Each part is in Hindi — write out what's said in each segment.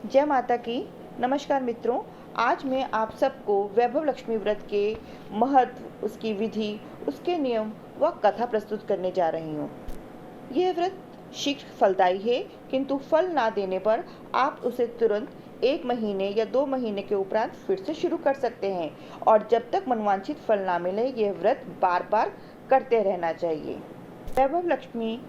जय माता की। नमस्कार मित्रों, आज मैं आप सबको वैभव लक्ष्मी व्रत के महत्व, उसकी विधि, उसके नियम व कथा प्रस्तुत करने जा रही हूँ। यह व्रत शीघ्र फलदायी है, किंतु फल ना देने पर आप उसे तुरंत 1 महीने या 2 महीने के उपरांत फिर से शुरू कर सकते हैं और जब तक मनवांछित फल ना मिले यह व्रत बार बार करते रहना चाहिए। वैभव लक्ष्मी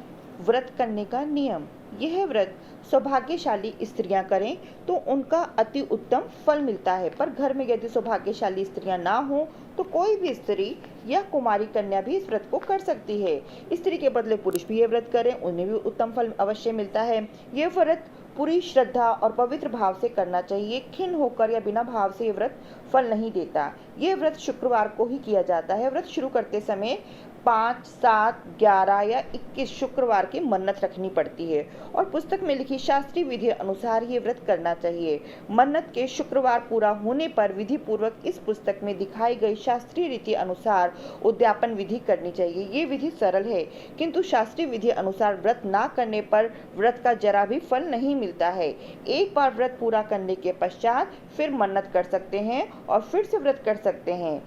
व्रत करने का नियम। यह व्रत सौभाग्यशाली स्त्रियां करें तो उनका अति उत्तम फल मिलता है, पर घर में यदि सौभाग्यशाली स्त्रियां ना हो तो कोई भी स्त्री या कुमारी कन्या भी इस व्रत को कर सकती है। स्त्री के बदले पुरुष भी यह व्रत करें, उन्हें भी उत्तम फल अवश्य मिलता है। यह व्रत पूरी श्रद्धा और पवित्र भाव से करना चाहिए। खिन्न होकर या बिना भाव से यह व्रत फल नहीं देता। यह व्रत शुक्रवार को ही किया जाता है। व्रत शुरू करते समय 5, 7, 11 या 21 शुक्रवार की मन्नत रखनी पड़ती है और पुस्तक में लिखी शास्त्रीय विधि अनुसार ये व्रत करना चाहिए। मन्नत के शुक्रवार पूरा होने पर विधि पूर्वक इस पुस्तक में दिखाई गई शास्त्रीय रीति अनुसार उद्यापन विधि करनी चाहिए। ये विधि सरल है, किंतु शास्त्रीय विधि अनुसार व्रत ना करने पर व्रत का जरा भी फल नहीं मिलता है। एक बार व्रत पूरा करने के पश्चात फिर मन्नत कर सकते हैं और फिर से व्रत कर सकते हैं।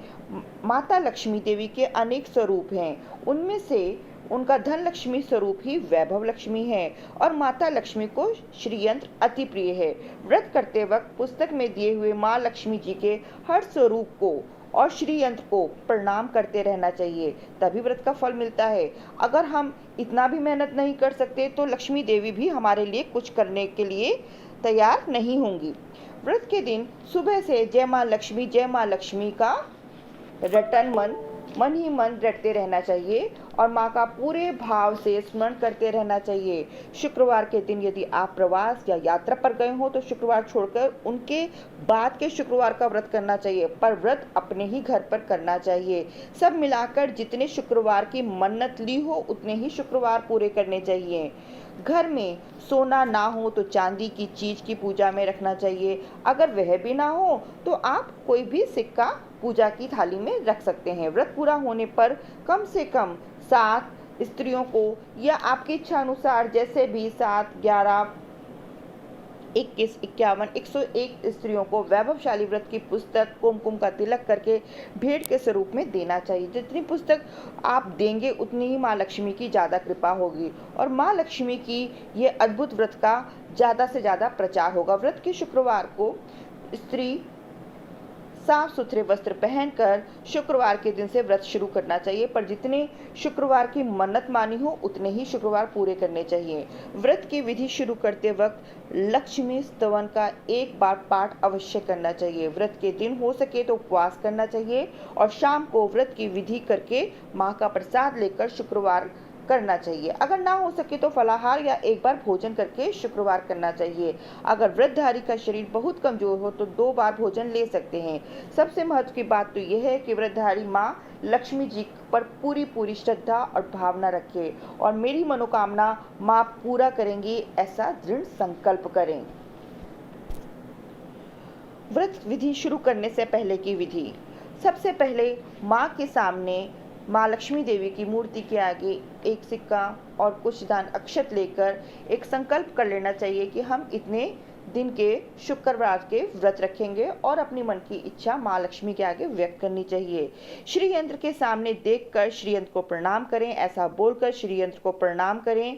माता लक्ष्मी देवी के अनेक स्वरूप हैं, उनमें से उनका धन लक्ष्मी स्वरूप ही वैभव लक्ष्मी है और माता लक्ष्मी को श्रीयंत्र अति प्रिय है। व्रत करते वक्त पुस्तक में दिए हुए माँ लक्ष्मी जी के हर स्वरूप को और श्रीयंत्र को प्रणाम करते रहना चाहिए, तभी व्रत का फल मिलता है। अगर हम इतना भी मेहनत नहीं कर सकते तो लक्ष्मी देवी भी हमारे लिए कुछ करने के लिए तैयार नहीं होंगी। व्रत के दिन सुबह से जय माँ लक्ष्मी का रटन मन ही मन रटते रहना चाहिए और माँ का पूरे भाव से स्मरण करते रहना चाहिए। शुक्रवार के दिन यदि आप प्रवास या यात्रा पर गए हो तो शुक्रवार छोड़कर उनके बाद के शुक्रवार का व्रत करना चाहिए, पर व्रत अपने ही घर पर करना चाहिए। सब मिलाकर जितने शुक्रवार की मन्नत ली हो उतने ही शुक्रवार पूरे करने चाहिए। घर में सोना ना हो तो चांदी की चीज की पूजा में रखना चाहिए। अगर वह भी ना हो तो आप कोई भी सिक्का पूजा की थाली में रख सकते हैं। व्रत पूरा होने पर कम से कम 7 स्त्रियों को या आपकी इच्छा अनुसार जैसे भी 7, 11, 21, 51, 101 स्त्रियों को वैभवशाली व्रत की पुस्तक कुमकुम का तिलक करके भेंट के स्वरूप में देना चाहिए। जितनी पुस्तक आप देंगे उतनी ही माँ लक्ष्मी की ज़्यादा कृपा होगी और माँ लक्ष्मी की ये अद्भुत व्रत का ज़्यादा से ज़्यादा प्रचार होगा। व्रत के शुक्रवार को स्त्री साफ सुथरे वस्त्र पहनकर शुक्रवार के दिन से व्रत शुरू करना चाहिए, पर जितने शुक्रवार की मन्नत मानी हो उतने ही शुक्रवार पूरे करने चाहिए। व्रत की विधि शुरू करते वक्त लक्ष्मी स्तवन का एक बार पाठ अवश्य करना चाहिए। व्रत के दिन हो सके तो उपवास करना चाहिए और शाम को व्रत की विधि करके माँ का प्रसाद लेकर शुक्रवार करना चाहिए। अगर ना हो सके तो फलाहार या एक बार भोजन करके शुक्रवार करना चाहिए। अगर व्रतधारी का शरीर बहुत कमजोर हो तो 2 बार भोजन ले सकते हैं। सबसे महत्व की बात तो यह है कि व्रतधारी माँ लक्ष्मी जी पर पूरी श्रद्धा और भावना रखे और मेरी मनोकामना माँ पूरा करेंगी, ऐसा दृढ़ संकल्प करें। व्रत विधि शुरू करने से पहले की विधि। सबसे पहले माँ के सामने माँ लक्ष्मी देवी की मूर्ति के आगे एक सिक्का और कुछ दान अक्षत लेकर एक संकल्प कर लेना चाहिए कि हम इतने दिन के शुक्रवार के व्रत रखेंगे और अपनी मन की इच्छा माँ लक्ष्मी के आगे व्यक्त करनी चाहिए। श्री यंत्र के सामने देखकर श्री यंत्र को प्रणाम करें, ऐसा बोलकर श्री यंत्र को प्रणाम करें।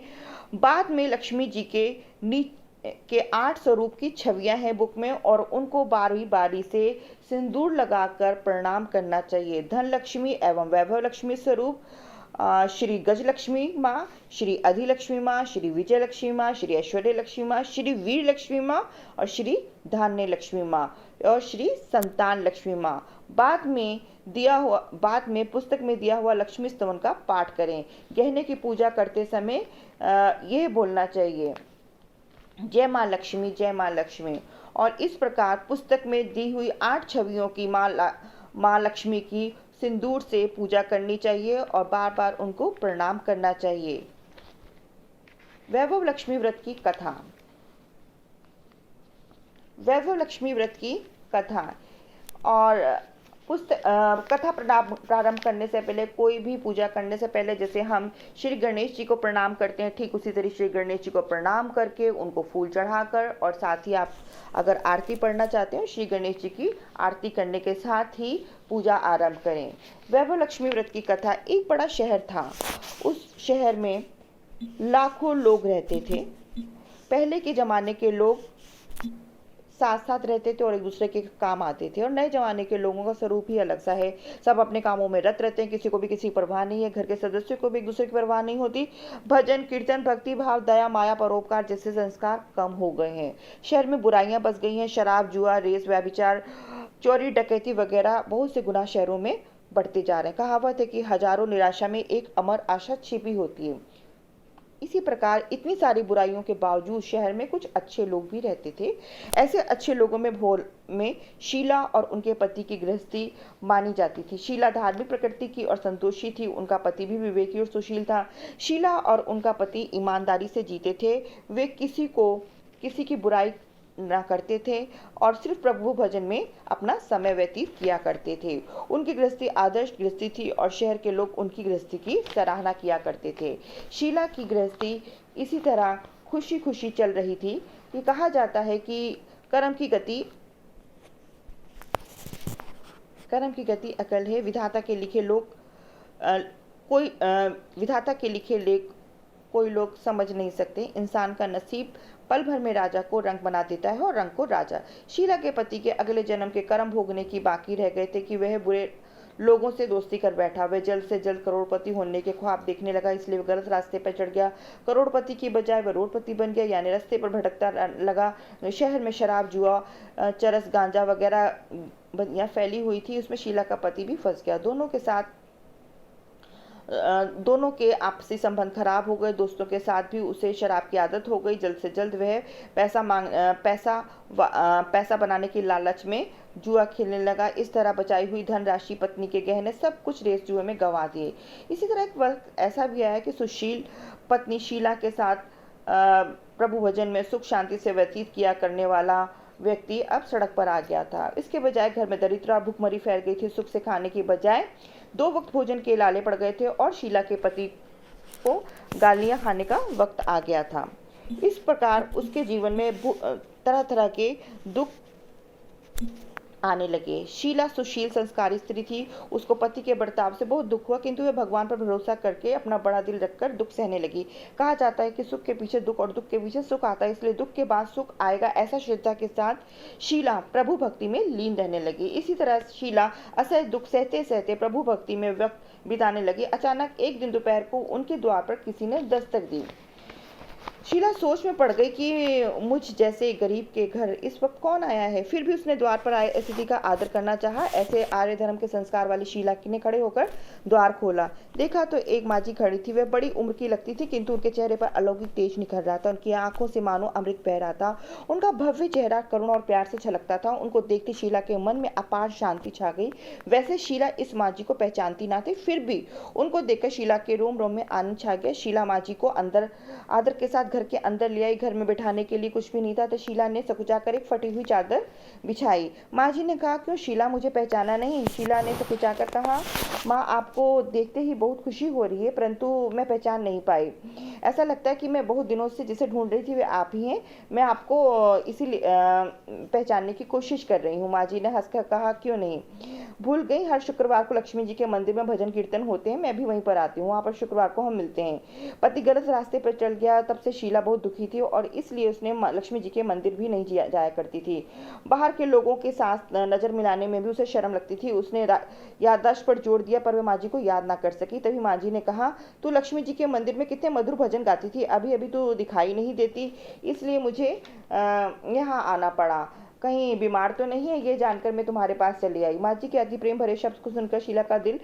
बाद में लक्ष्मी जी के 8 स्वरूप की छवियां हैं बुक में और उनको बारी बारी से सिंदूर लगाकर प्रणाम करना चाहिए। धन लक्ष्मी एवं वैभव लक्ष्मी स्वरूप श्री गज लक्ष्मी माँ, श्री अधिलक्ष्मी माँ, श्री विजय लक्ष्मी माँ, श्री ऐश्वर्य लक्ष्मी माँ, श्री वीर लक्ष्मी माँ और श्री धान्य लक्ष्मी माँ और श्री संतान लक्ष्मी माँ। बाद में पुस्तक में दिया हुआ लक्ष्मी स्तवन का पाठ करें। गहने की पूजा करते समय यह बोलना चाहिए, जय माँ लक्ष्मी। और इस प्रकार पुस्तक में दी हुई 8 छवियों की माँ लक्ष्मी की सिंदूर से पूजा करनी चाहिए और बार बार उनको प्रणाम करना चाहिए। वैभव लक्ष्मी व्रत की कथा। वैभव लक्ष्मी व्रत की कथा और कथा प्रारंभ करने से पहले, कोई भी पूजा करने से पहले, जैसे हम श्री गणेश जी को प्रणाम करते हैं, ठीक उसी तरह श्री गणेश जी को प्रणाम करके उनको फूल चढ़ाकर, और साथ ही आप अगर आरती पढ़ना चाहते हो, श्री गणेश जी की आरती करने के साथ ही पूजा आरंभ करें। वैभव लक्ष्मी व्रत की कथा। एक बड़ा शहर था, उस शहर में लाखों लोग रहते थे। पहले के ज़माने के लोग साथ साथ रहते थे और एक दूसरे के काम आते थे, और नए जमाने के लोगों का स्वरूप ही अलग सा है। सब अपने कामों में रत रहते हैं, किसी को भी किसी परवाह नहीं है, घर के सदस्यों को भी एक दूसरे की परवाह नहीं होती। भजन कीर्तन, भक्ति भाव, दया माया, परोपकार जैसे संस्कार कम हो गए हैं। शहर में बुराइयां बस गई हैं। शराब, जुआ, रेस, व्यभिचार, चोरी, डकैती वगैरह बहुत से गुनाह शहरों में बढ़ते जा रहे हैं। कहावत है कि हजारों निराशा में एक अमर आशा छिपी होती है। इसी प्रकार इतनी सारी बुराइयों के बावजूद शहर में कुछ अच्छे लोग भी रहते थे। ऐसे अच्छे लोगों में भोर में शीला और उनके पति की गृहस्थी मानी जाती थी। शीला धार्मिक प्रकृति की और संतोषी थी। उनका पति भी विवेकी और सुशील था। शीला और उनका पति ईमानदारी से जीते थे। वे किसी की बुराई ना करते थे और सिर्फ प्रभु भजन में अपना समय व्यतीत किया करते थे। उनकी गृहस्थी आदर्श गृहस्थी थी और शहर के लोग उनकी गृहस्थी की सराहना किया करते थे। शीला की गृहस्थी इसी तरह खुशी खुशी चल रही थी। ये कहा जाता है कि कर्म की गति अकल है। विधाता के लिखे लेख कोई लोग समझ नहीं सकते। इंसान का नसीब पल भर में राजा को रंग बना देता है और रंग को राजा। शीला के पति के अगले जन्म के कर्म भोगने की बाकी रह गए थे कि वह बुरे लोगों से दोस्ती कर बैठा। वह जल्द से जल्द करोड़पति होने के ख्वाब देखने लगा, इसलिए वह गलत रास्ते पर चढ़ गया। करोड़पति की बजाय वह रोडपति बन गया, यानी रास्ते पर भटकता लगा। शहर में शराब, जुआ, चरस, गांजा वगैरह बदियां फैली हुई थी। उसमें शीला का पति भी फंस गया। दोनों के आपसी संबंध खराब हो गए। दोस्तों के साथ भी उसे शराब की आदत हो गई। जल्द से जल्द वह पैसा बनाने की लालच में जुआ खेलने लगा। इस तरह बचाई हुई धनराशि, पत्नी के गहने, सब कुछ रेस जुए में गंवा दिए। इसी तरह एक वक्त ऐसा भी आया कि सुशील पत्नी शीला के साथ प्रभु भजन में सुख शांति से व्यतीत किया करने वाला व्यक्ति अब सड़क पर आ गया था। इसके बजाय घर में दरिद्रता, भूखमरी फैल गई थी। सुख से खाने की बजाय 2 वक्त भोजन के लाले पड़ गए थे और शीला के पति को गालियां खाने का वक्त आ गया था। इस प्रकार उसके जीवन में तरह तरह के दुख आने लगे। शीला सुशील संस्कारी स्त्री थी। उसको पति के बर्ताव से बहुत दुख हुआ, किंतु वह भगवान पर भरोसा करके अपना बड़ा दिल रखकर दुख सहने लगी। कहा जाता है कि सुख के पीछे दुख और दुख के पीछे सुख आता है, इसलिए दुख के बाद सुख आएगा, ऐसा श्रद्धा के साथ शीला प्रभु भक्ति में लीन रहने लगी। इसी तरह शीला असह्य दुख सहते सहते प्रभु भक्ति में वक्त बिताने लगी। अचानक एक दिन दोपहर को उनके द्वार पर किसी ने दस्तक दी। शीला सोच में पड़ गई कि मुझ जैसे गरीब के घर इस वक्त कौन आया है। फिर भी उसने द्वार पर आए अतिथि का आदर करना चाहा। ऐसे आर्य धर्म के संस्कार वाली शीला ने खड़े होकर द्वार खोला। देखा तो एक माजी खड़ी थी। वह बड़ी उम्र की लगती थी, किंतु उनके चेहरे पर अलौकिक तेज निखर रहा था। उनकी आंखों से मानो अमृत बह रहा था। उनका भव्य चेहरा करुण और प्यार से छलकता था। उनको देखते शीला के मन में अपार शांति छा गई। वैसे शीला इस माजी को पहचानती ना थी, फिर भी उनको देखकर शीला के रोम रोम में आनंद छा गया। शीला माजी को अंदर आदर के साथ घर के अंदर ले आई। घर में बिठाने के लिए कुछ भी नहीं था, तो शीला ने सकुचाकर एक फटी हुई चादर बिछाई। माँ जी ने कहा, क्यों शीला, मुझे पहचाना नहीं? शीला ने सकुचाकर कहा, माँ आपको देखते ही बहुत खुशी हो रही है, परंतु मैं पहचान नहीं पाई। ऐसा लगता है कि मैं बहुत दिनों से जिसे ढूंढ रही थी वे आप ही हैं। मैं आपको इसीलिए पहचानने की कोशिश कर रही हूँ। माँ जी ने हंसकर कहा, क्यों नहीं भूल गई, हर शुक्रवार को लक्ष्मी जी के मंदिर में भजन कीर्तन होते हैं, मैं भी वहीं पर आती हूँ, वहाँ पर शुक्रवार को हम मिलते हैं। पति गलत रास्ते पर चल गया, तब से शीला बहुत दुखी थी और इसलिए उसने लक्ष्मी जी के मंदिर भी नहीं जाया करती थी। बाहर के लोगों के साथ नजर मिलाने में भी उसे शर्म लगती थी। उसने याददाश्त पर जोर दिया, पर वह माँ जी को याद ना कर सकी। तभी माँ जी ने कहा, तू लक्ष्मी जी के मंदिर में कितने मधुर भजन गाती थी, अभी अभी तो दिखाई नहीं देती, इसलिए मुझे यहाँ आना पड़ा। कहीं बीमार तो नहीं है, ये जानकर मैं तुम्हारे पास चली आई। माँ जी के अति प्रेम भरे शब्द को सुनकर शीला का दिल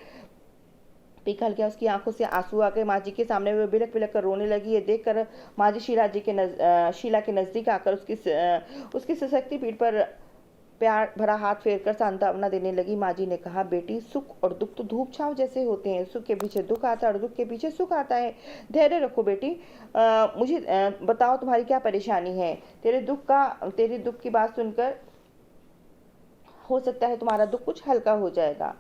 पिघल गया। उसकी आंखों से आंसू आ गए। माँ जी के सामने वो बिलक बिलक कर रोने लगी। ये देखकर माँ जी शीला के नजदीक आकर उसकी सशक्ति पीठ पर प्यार भरा हाथ फेरकर सांत्वना देने लगी। माँ जी ने कहा, बेटी, सुख और दुख तो धूप छांव जैसे होते हैं। सुख के पीछे दुख आता है और दुख के पीछे सुख आता है। धैर्य रखो बेटी। मुझे बताओ तुम्हारी क्या परेशानी है। तेरे दुख की बात सुनकर हो सकता है तुम्हारा दुख कुछ हल्का हो जाएगा।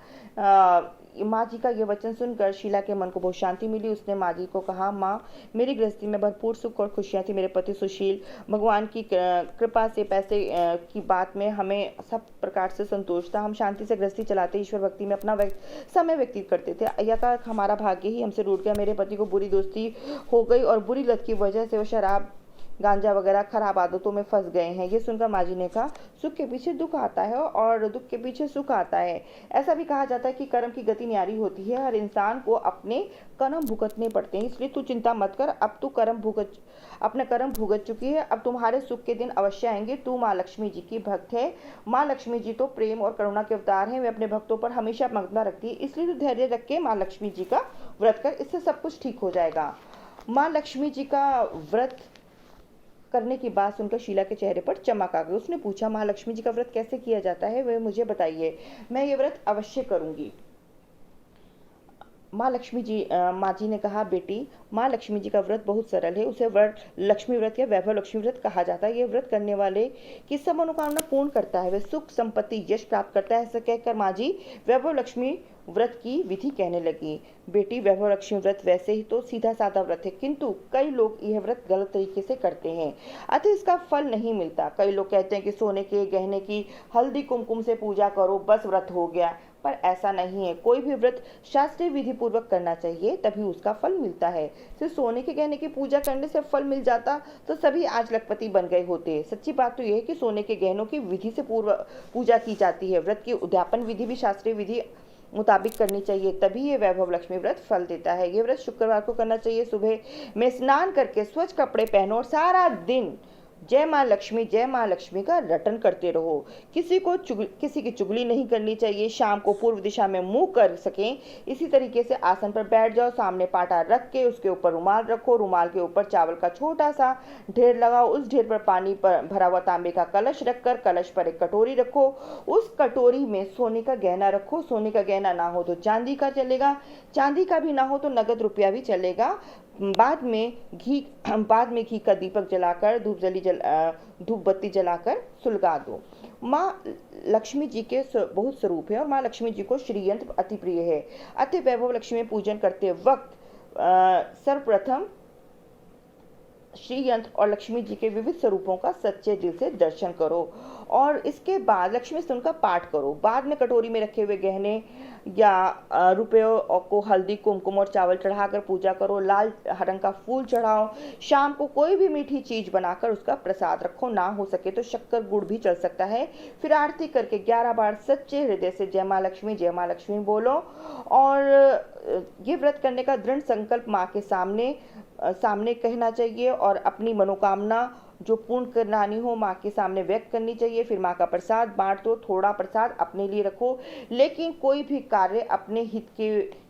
माँ जी का ये वचन सुनकर शीला के मन को बहुत शांति मिली। उसने माँ जी को कहा, माँ, मेरी गृहस्थी में भरपूर सुख और खुशियाँ थी। मेरे पति सुशील, भगवान की कृपा से पैसे की बात में हमें सब प्रकार से संतोष था। हम शांति से गृहस्थी चलाते ईश्वर भक्ति में अपना समय व्यतीत करते थे। यका हमारा भाग्य ही हमसे रूठ गया। मेरे पति को बुरी दोस्ती हो गई और बुरी लत की वजह से वो शराब, गांजा वगैरह खराब आदतों में फंस गए हैं। ये सुनकर माँ जी ने कहा, सुख के पीछे दुख आता है और दुख के पीछे सुख आता है। ऐसा भी कहा जाता है कि कर्म की गति न्यारी होती है। हर इंसान को अपने कर्म भुगतने पड़ते हैं, इसलिए तू चिंता मत कर। अब तू अपने कर्म भुगत चुकी है। अब तुम्हारे सुख के दिन अवश्य आएंगे। तू माँ लक्ष्मी जी की भक्त है। माँ लक्ष्मी जी तो प्रेम और करुणा के अवतार हैं। वे अपने भक्तों पर हमेशा ममता रखती है, इसलिए तू धैर्य रख के माँ लक्ष्मी जी का व्रत कर। इससे सब कुछ ठीक हो जाएगा। माँ लक्ष्मी जी का व्रत करने की बात सुनकर शीला के चेहरे पर चमक आ गई। उसने पूछा, माँ लक्ष्मी जी का व्रत कैसे किया जाता है, वह मुझे बताइए। मैं ये व्रत अवश्य करूंगी। माँ जी ने कहा, बेटी, माँ लक्ष्मी जी का व्रत बहुत सरल है। उसे व्रत लक्ष्मी व्रत या वैभव लक्ष्मी व्रत कहा जाता है। यह व्रत करने वाले की सब मनोकामना पूर्ण करता है। वह सुख, संपत्ति, यश प्राप्त करता है। ऐसा कहकर माँ जी वैभव लक्ष्मी व्रत की विधि कहने लगी। बेटी, वैभव लक्ष्मी व्रत वैसे ही तो सीधा साधा व्रत है, किंतु कई लोग यह व्रत गलत तरीके से करते हैं, अतः इसका फल नहीं मिलता। कई लोग कहते हैं कि सोने के गहने की हल्दी कुमकुम से पूजा करो, बस व्रत हो गया, पर ऐसा नहीं है। कोई भी व्रत शास्त्रीय विधि पूर्वक करना चाहिए, तभी उसका फल मिलता है। सिर्फ सोने के गहने की पूजा करने से फल मिल जाता तो सभी आज लखपति बन गए होते। सच्ची बात तो यह है कि सोने के गहनों की विधि से पूजा की जाती है। व्रत की उद्यापन विधि भी शास्त्रीय विधि मुताबिक करनी चाहिए, तभी ये वैभव लक्ष्मी व्रत फल देता है। ये व्रत शुक्रवार को करना चाहिए। सुबह में स्नान करके स्वच्छ कपड़े पहनो और सारा दिन जय माँ लक्ष्मी का रटन करते रहो। किसी की चुगली नहीं करनी चाहिए। शाम को पूर्व दिशा में मुंह कर सकें, इसी तरीके से आसन पर बैठ जाओ। सामने पाटा रख के उसके ऊपर रुमाल रखो। रुमाल के ऊपर चावल का छोटा सा ढेर लगाओ। उस ढेर पर पानी पर भरा हुआ तांबे का कलश रखकर कलश पर एक कटोरी रखो। उस कटोरी में सोने का गहना रखो। सोने का गहना ना हो तो चांदी का चलेगा, चांदी का भी ना हो तो नगद रुपया भी चलेगा। बाद में घी का दीपक जलाकर धूप बत्ती जलाकर सुलगा दो। माँ लक्ष्मी जी के बहुत स्वरूप है और माँ लक्ष्मी जी को श्री यंत्र अति प्रिय है। अति वैभव लक्ष्मी पूजन करते वक्त सर्वप्रथम श्री यंत्र और लक्ष्मी जी के विविध स्वरूपों का सच्चे दिल से दर्शन करो और इसके बाद लक्ष्मी स्तोत्र का पाठ करो। बाद में कटोरी में रखे हुए गहने या रुपयों को हल्दी, कुमकुम और चावल चढ़ाकर पूजा करो। लाल रंग का फूल चढ़ाओ। शाम को कोई भी मीठी चीज बनाकर उसका प्रसाद रखो। ना हो सके तो शक्कर गुड़ भी चल सकता है। फिर आरती करके 11 बार सच्चे हृदय से जय माँ लक्ष्मी बोलो और ये व्रत करने का दृढ़ संकल्प माँ के सामने कहना चाहिए और अपनी मनोकामना जो पूर्ण करानी हो माँ के सामने व्यक्त करनी चाहिए। फिर माँ का प्रसाद बांट दो। थोड़ा प्रसाद अपने लिए रखो, लेकिन कोई भी कार्य अपने हित के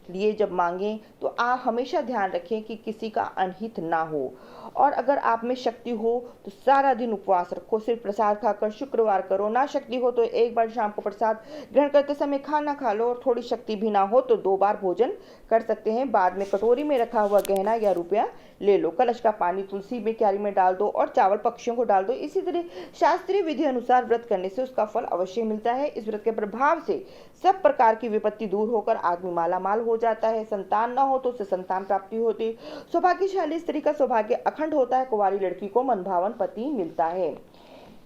लिए जब मांगें तो आप हमेशा ध्यान रखें कि किसी का अनहित ना हो। और अगर आप में शक्ति हो तो सारा दिन उपवास रखो, सिर्फ प्रसाद खाकर शुक्रवार करो। ना शक्ति हो तो एक बार शाम को प्रसाद ग्रहण करते समय खाना खा लो और थोड़ी शक्ति भी ना हो तो 2 बार भोजन कर सकते हैं। बाद में कटोरी में रखा हुआ गहना या रुपया ले लो। कलश का पानी तुलसी में क्यारी में डाल दो और चावल पक्षियों को डाल दो। इसी तरह शास्त्रीय विधि अनुसार व्रत करने से उसका फल अवश्य मिलता है। इस व्रत के प्रभाव से सब प्रकार की विपत्ति दूर होकर आदमी मालामाल हो जाता है। संतान ना हो तो उससे संतान प्राप्ति होती। सौभाग्यशाली स्त्री का सौभाग्य अखंड होता है। कुंवारी लड़की को मनभावन पति मिलता है।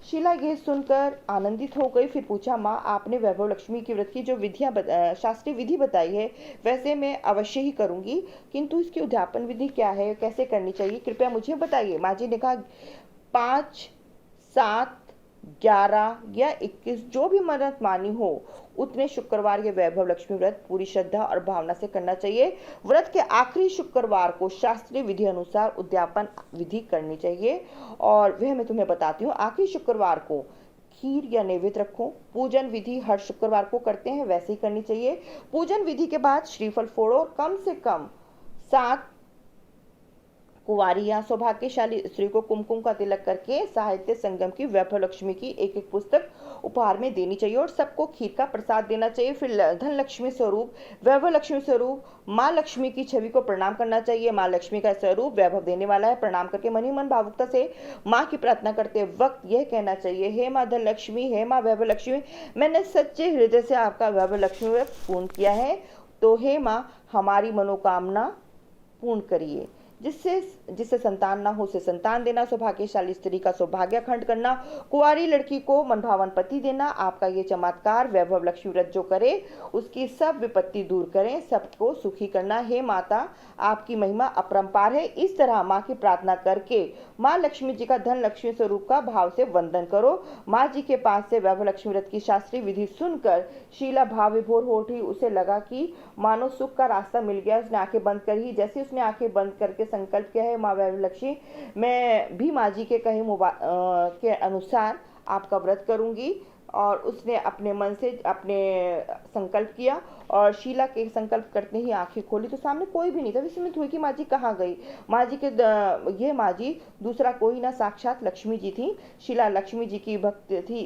शीला ये सुनकर आनंदित हो गई। फिर पूछा, माँ, आपने वैभव लक्ष्मी की व्रत की जो शास्त्रीय विधि बताई है वैसे मैं अवश्य ही करूंगी, किंतु इसकी उद्यापन विधि क्या है, कैसे करनी चाहिए, कृपया मुझे बताइए। माँ जी ने कहा, 5, 7, 11 या 21 जो भी मन्नत मानी हो उतने शुक्रवार ये वैभव लक्ष्मी व्रत पूरी श्रद्धा और भावना से करना चाहिए। व्रत के आखिरी शुक्रवार को शास्त्रीय विधि अनुसार उद्यापन विधि करनी चाहिए और वह मैं तुम्हें बताती हूँ। आखिरी शुक्रवार को खीर या नैवेद्य रखो। पूजन विधि हर शुक्रवार को करते हैं वैसे ही करनी चाहिए। पूजन विधि के बाद श्रीफल फोड़ो और कम से कम 7 कुंवारी या सौभाग्यशाली स्त्री को कुमकुम का तिलक करके साहित्य संगम की वैभव लक्ष्मी की एक एक पुस्तक उपहार में देनी चाहिए और सबको खीर का प्रसाद देना चाहिए। फिर धन लक्ष्मी स्वरूप, वैभव लक्ष्मी स्वरूप माँ लक्ष्मी की छवि को प्रणाम करना चाहिए। माँ लक्ष्मी का स्वरूप वैभव देने वाला है। प्रणाम करके मन ही मन भावुकता से माँ की प्रार्थना करते वक्त यह कहना चाहिए, हे माँ धन लक्ष्मी, हे माँ वैभव लक्ष्मी, मैंने सच्चे हृदय से आपका वैभव लक्ष्मी व्रत पूर्ण किया है, तो हे माँ हमारी मनोकामना पूर्ण करिए। जिससे संतान ना हो उसे संतान देना, सौभाग्यशाली स्त्री का सौभाग्य खंड करना, कुंवारी लड़की को मनभावन पति देना। आपका ये चमत्कार वैभव लक्ष्मी व्रत जो करे उसकी सब विपत्ति दूर करें, सबको सुखी करना। हे माता आपकी महिमा अपरंपार है। इस तरह माँ की प्रार्थना करके माँ लक्ष्मी जी का धन लक्ष्मी स्वरूप का भाव से वंदन करो। माँ जी के पास से वैभव लक्ष्मी व्रत की शास्त्रीय विधि सुनकर शीला भाव विभोर हो उठी। उसे लगा कि मानो सुख का रास्ता मिल गया। उसने आंखें बंद कर ही जैसे उसने आंखें बंद करके संकल्प किया है, माँ वैभव लक्ष्मी मैं भी माँ जी के कहे के अनुसार आपका व्रत करूंगी, और उसने अपने मन से अपने संकल्प किया और शीला के संकल्प करते ही आंखें खोली तो सामने कोई भी नहीं था। विस्मित हुई कि माँ जी कहाँ गई। माँ जी के ये माँ जी दूसरा कोई ना साक्षात लक्ष्मी जी थी। शीला लक्ष्मी जी की भक्त थी,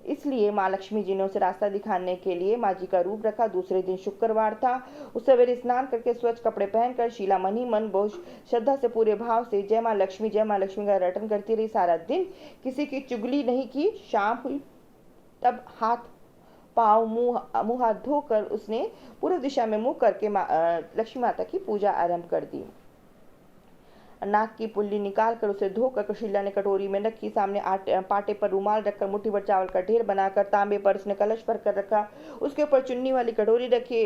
इसलिए माँ लक्ष्मी जी ने उसे रास्ता दिखाने के लिए माँ जी का रूप रखा। दूसरे दिन शुक्रवार था। उस सवेरे स्नान करके स्वच्छ कपड़े पहनकर शीला मन ही मन बहुत श्रद्धा से पूरे भाव से जय माँ लक्ष्मी का रटन करती रही। सारा दिन किसी की चुगली नहीं की। शाम हुई तब हाथ पाँव मुंह हाथ धोकर उसने पूर्व दिशा में मुंह करके लक्ष्मी माता की पूजा आरंभ कर दी। नाक की पुल्ली निकालकर उसे धोकर शीला ने कटोरी में रखी। सामने पाटे पर रुमाल रखकर मुट्ठी भर चावल का ढेर बनाकर तांबे पर उसने कलश भर कर रखा। उसके ऊपर चुन्नी वाली कटोरी रखी।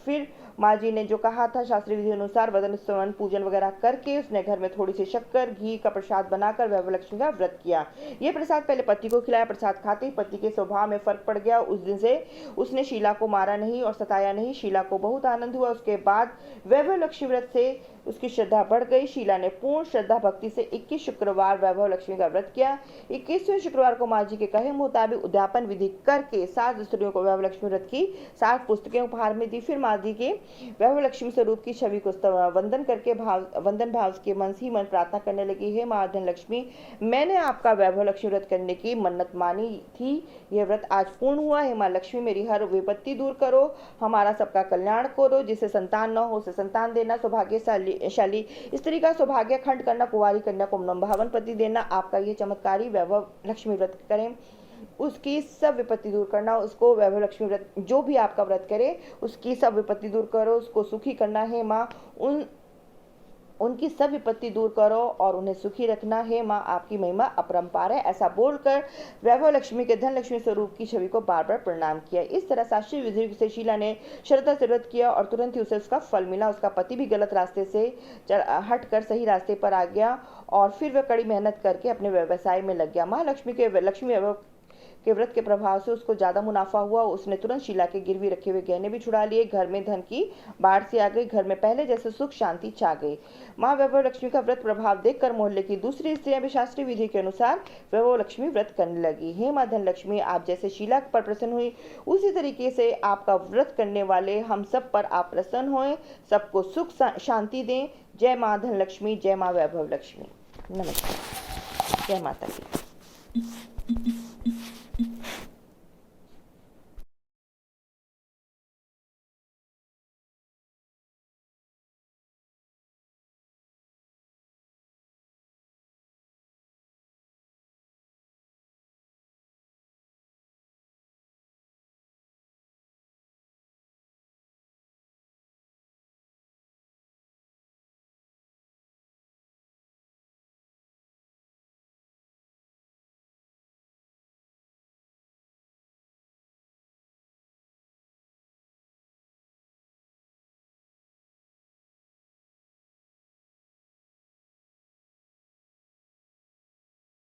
फिर माँ जी ने जो कहा था शास्त्रीय विधि अनुसार वदन स्तवन पूजन वगैरह करके उसने घर में थोड़ी सी शक्कर घी का प्रसाद बनाकर वैभव लक्ष्मी का व्रत किया। ये प्रसाद पहले पति को खिलाया। प्रसाद खाते ही पति के स्वभाव में फर्क पड़ गया। उस दिन से उसने शीला को मारा नहीं और सताया नहीं। शीला को बहुत आनंद हुआ। उसके बाद वैभव लक्ष्मी व्रत से उसकी श्रद्धा बढ़ गई। शीला ने पूर्ण श्रद्धा भक्ति से 21 शुक्रवार वैभव लक्ष्मी का व्रत किया। 21वें शुक्रवार को माँ जी के कहे मुताबिक उद्यापन विधि करके 7 स्त्रियों को वैभव लक्ष्मी व्रत की 7 पुस्तकें उपहार में दी। फिर माँ जी के वैभव लक्ष्मी स्वरूप की छवि को वंदन करके वंदन भाव के मन ही मन प्रार्थना करने लगी, हे माँ धन लक्ष्मी, मैंने आपका वैभव लक्ष्मी व्रत करने की मन्नत मानी थी, यह व्रत आज पूर्ण हुआ। हे माँ लक्ष्मी मेरी हर विपत्ति दूर करो, हमारा सबका कल्याण करो। जिसे संतान न हो उसे संतान देना, सौभाग्यशाली स्त्री का सौभाग्य खंड करना, कुंवारी कन्या को मनभावन पति देना। आपका ये चमत्कारी वैभव लक्ष्मी व्रत करें, उसकी सब विपत्ति दूर करना। उसको वैभव लक्ष्मी व्रत जो भी आपका व्रत करे उसकी सब विपत्ति दूर करो, उसको सुखी करना है माँ। उनकी सब विपत्ति दूर करो और उन्हें सुखी रखना है माँ, आपकी महिमा अपरंपार है। ऐसा बोलकर वैभव लक्ष्मी के धन लक्ष्मी स्वरूप की छवि को बार बार प्रणाम किया। इस तरह शास्त्रीय विधि से शीला ने श्रद्धा से व्रत किया और तुरंत ही उसे उसका फल मिला। उसका पति भी गलत रास्ते से हटकर सही रास्ते पर आ गया और फिर वह कड़ी मेहनत करके अपने व्यवसाय में लग गया। माँ लक्ष्मी वैभव के व्रत के प्रभाव से उसको ज्यादा मुनाफा हुआ। उसने तुरंत शीला के गिरवी रखे हुए गहने भी छुड़ा लिए। घर में धन की बाढ़ सी आ गई। घर में पहले जैसे सुख शांति छा गई। माँ वैभव लक्ष्मी का व्रत प्रभाव देखकर मोहल्ले की दूसरी स्त्रियां भी शास्त्रीय विधि के अनुसार वैभव लक्ष्मी व्रत करने लगी। हे माँ धन लक्ष्मी, आप जैसे शीला पर प्रसन्न हुई उसी तरीके से आपका व्रत करने वाले हम सब पर आप प्रसन्न हों, सबको सुख शांति दें। जय माँ धन लक्ष्मी, जय माँ वैभव लक्ष्मी। नमस्कार। जय माता दी।